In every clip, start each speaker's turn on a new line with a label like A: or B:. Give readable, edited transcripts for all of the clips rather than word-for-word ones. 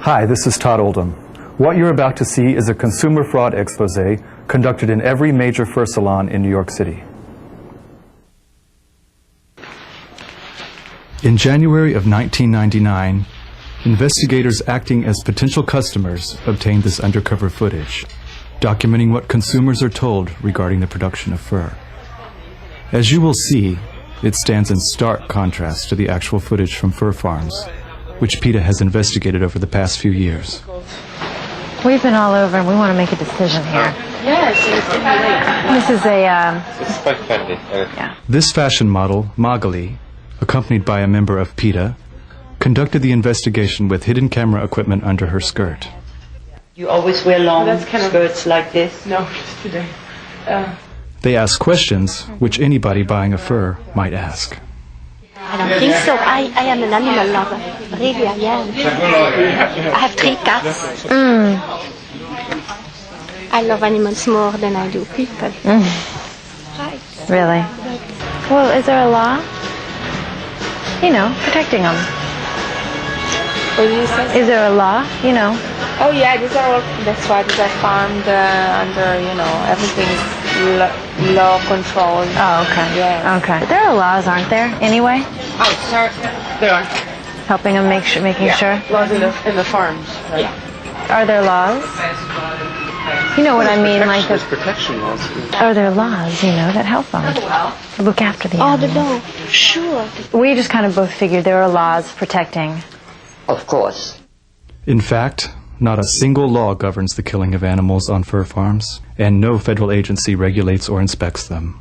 A: Hi, this is Todd Oldham. What you're about to see is a consumer fraud expose conducted in every major fur salon in New York City. In January of 1999, investigators acting as potential customers obtained this undercover footage, documenting what consumers are told regarding the production of fur. As you will see, it stands in stark contrast to the actual footage from fur farms, which PETA has investigated over the past few years.
B: We've been all over and we want to make a decision here.
C: Yes,
B: this is a,
D: It's quite friendly.
B: yeah.
A: This fashion model, Magali, accompanied by a member of PETA, conducted the investigation with hidden camera equipment under her skirt.
C: You always wear long skirts like this?
E: No, just today.
A: They asked questions which anybody buying a fur might ask.
F: I don't think so. I am an animal lover. Really, I am. I have 3 cats. I love animals more than I do people. Right.
B: Really? Well, is there a law? You know, protecting them.
G: What did you say?
B: Is there a law? You know.
G: Oh yeah, these are all, that's why these are farmed under, you know, everything is law controlled.
B: Oh, okay.
G: Yeah.
B: Okay. There are laws, aren't there, anyway?
G: Oh, sir, there are.
B: Helping them making sure?
G: Laws in the farms. Right? Yeah.
B: Are there laws? You know what I mean, like
D: There's protection laws.
B: are there laws, you know, that help them? Look after the
F: Oh, the
B: animals.
F: law. Sure.
B: We just kind of both figured there are laws protecting.
C: Of course.
A: In fact, not a single law governs the killing of animals on fur farms, and no federal agency regulates or inspects them.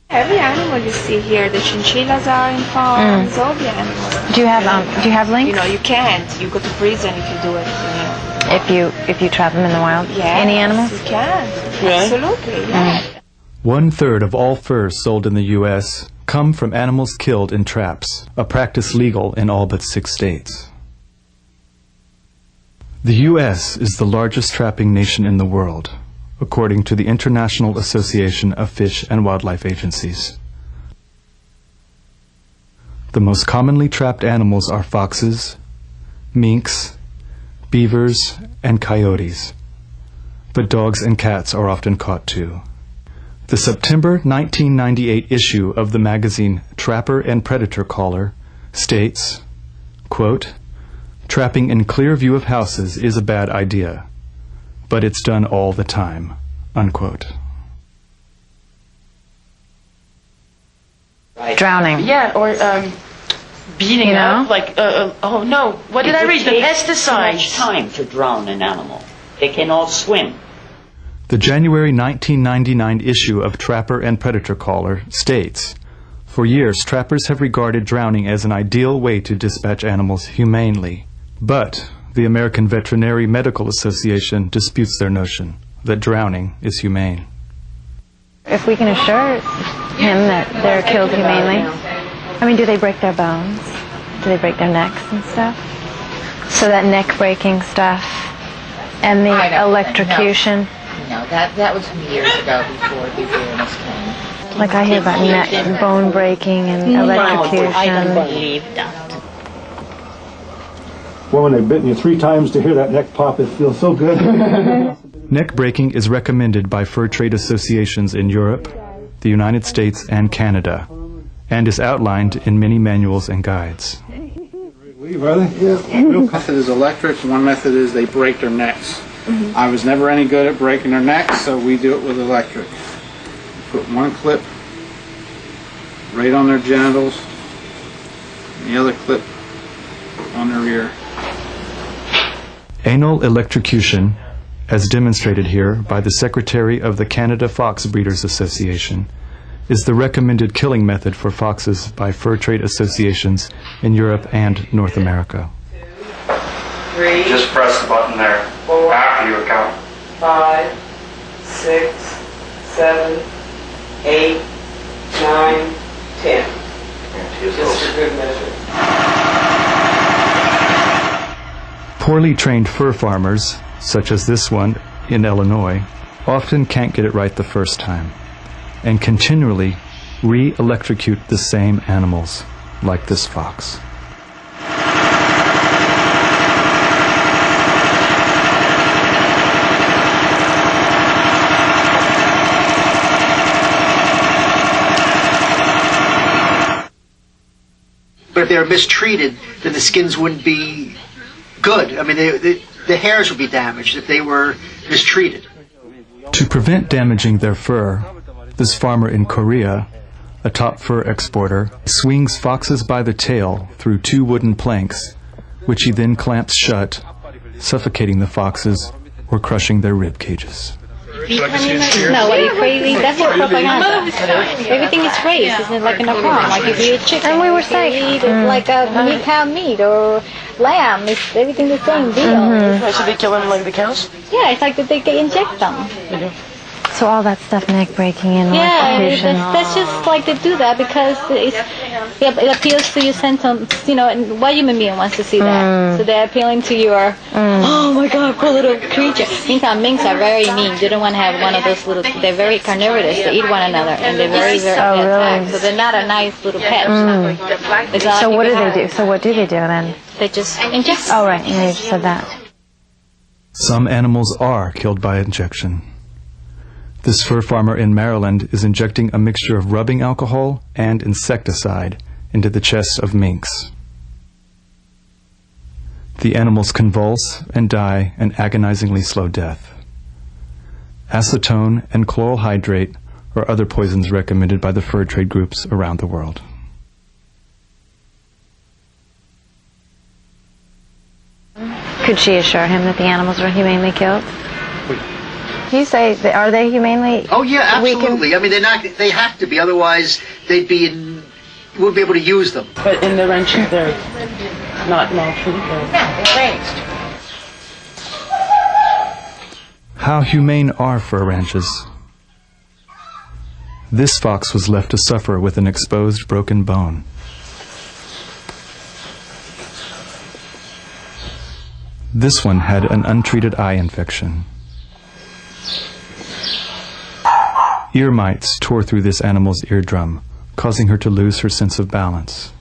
G: Every animal you see here, the chinchillas are in farms, all the animals.
B: Do you have links?
G: You know, you can't. You go to prison if you do it. You know.
B: If you trap them in the wild?
G: Yes,
B: Any animals?
G: You can. Absolutely. Yeah.
A: 1/3 of all furs sold in the U.S. come from animals killed in traps, a practice legal in all but 6 states. The U.S. is the largest trapping nation in the world, according to the International Association of Fish and Wildlife Agencies. The most commonly trapped animals are foxes, minks, beavers, and coyotes. But dogs and cats are often caught too. The September 1998 issue of the magazine Trapper and Predator Caller states, quote, "Trapping in clear view of houses is a bad idea, but it's done all the time," unquote.
B: Drowning.
E: Yeah, or beating
B: You know?
E: up, like, oh no, what did I read? The
C: Too much
E: pesticides.
C: time to drown an animal. They cannot swim.
A: The January 1999 issue of Trapper and Predator Caller states, "For years, trappers have regarded drowning as an ideal way to dispatch animals humanely. But the American Veterinary Medical Association disputes their notion that drowning is humane."
B: If we can assure him that they're killed humanely, I mean, do they break their bones? Do they break their necks and stuff? So that neck-breaking stuff and the electrocution.
H: No, that was from years ago before the awareness came.
B: Like I hear about neck, bone breaking and
C: I don't
B: electrocution.
C: believe that.
I: Well, when they've bitten you 3 times to hear that neck pop, it feels so good.
A: Neck breaking is recommended by fur trade associations in Europe, the United States, and Canada, and is outlined in many manuals and guides.
J: One method is electric, one method is they break their necks. I was never any good at breaking their necks, so we do it with electric. Put one clip right on their genitals, and the other clip on their ear.
A: Anal electrocution, as demonstrated here by the Secretary of the Canada Fox Breeders Association, is the recommended killing method for foxes by fur trade associations in Europe and North America.
G: 3,
D: Just press the button there.
G: 4,
D: After you count.
G: 5, 6, 7, 8, 9, 10. Just for good measure.
A: Poorly trained fur farmers, such as this one in Illinois, often can't get it right the first time, and continually re-electrocute the same animals, like this fox.
K: But if they were mistreated, then the skins wouldn't be good. I mean, the hairs would be damaged if they were mistreated.
A: To prevent damaging their fur, this farmer in Korea, a top fur exporter, swings foxes by the tail through 2 wooden planks, which he then clamps shut, suffocating the foxes or crushing their rib cages.
F: No, are you crazy? That's your propaganda. Everything is raised. It's like in a farm. Like if you eat chicken,
B: And we were saying,
F: eat like a cow meat or lamb. It's everything the same deal.
E: Why should they kill them like the cows?
F: Yeah, it's like that they inject them.
B: so all that stuff, neck breaking and
F: Yeah,
B: electrocution.
F: that's just like they do that because it appeals to your sentence, you know, and what human being wants to see that? So they're appealing to your, oh my god, poor little creature. Meantime, minks are very mean. They don't want to have one of those little, they're very carnivorous. They eat one another and they're very, very attacked. So they're not a nice little pet.
B: So what do they do? So what do they do then?
F: They just inject.
B: Oh, right, yeah, you just said that.
A: Some animals are killed by injection. This fur farmer in Maryland is injecting a mixture of rubbing alcohol and insecticide into the chests of minks. The animals convulse and die an agonizingly slow death. Acetone and chloral hydrate are other poisons recommended by the fur trade groups around the world.
B: Could she assure him that the animals were humanely killed? You say, are they humanely?
K: Oh yeah, absolutely. I mean, they're not. They have to be, otherwise they'd be in. We wouldn't be able to use them.
E: But in the ranches, they're not maltreated. They're raised.
A: How humane are fur ranches? This fox was left to suffer with an exposed broken bone. This one had an untreated eye infection. Ear mites tore through this animal's eardrum, causing her to lose her sense of balance.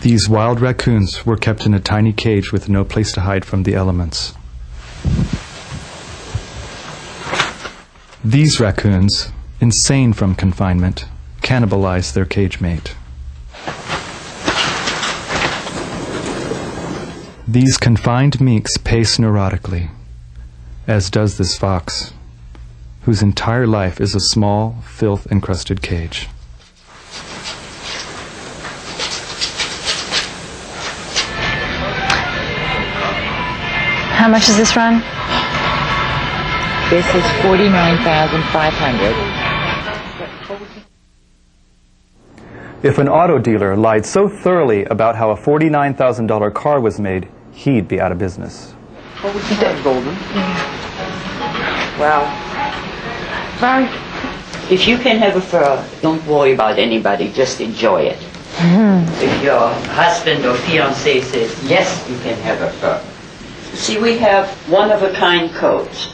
A: These wild raccoons were kept in a tiny cage with no place to hide from the elements. These raccoons, insane from confinement, cannibalized their cage mate. These confined minks pace neurotically, as does this fox, whose entire life is a small, filth-encrusted cage.
B: How much does this run?
H: This is $49,500.
A: If an auto dealer lied so thoroughly about how a $49,000 car was made, he'd be out of business.
C: What would you say, Golden? Well, if you can have a fur, don't worry about anybody, just enjoy it. If your husband or fiancé says, yes, you can have a fur. See, we have one-of-a-kind coats.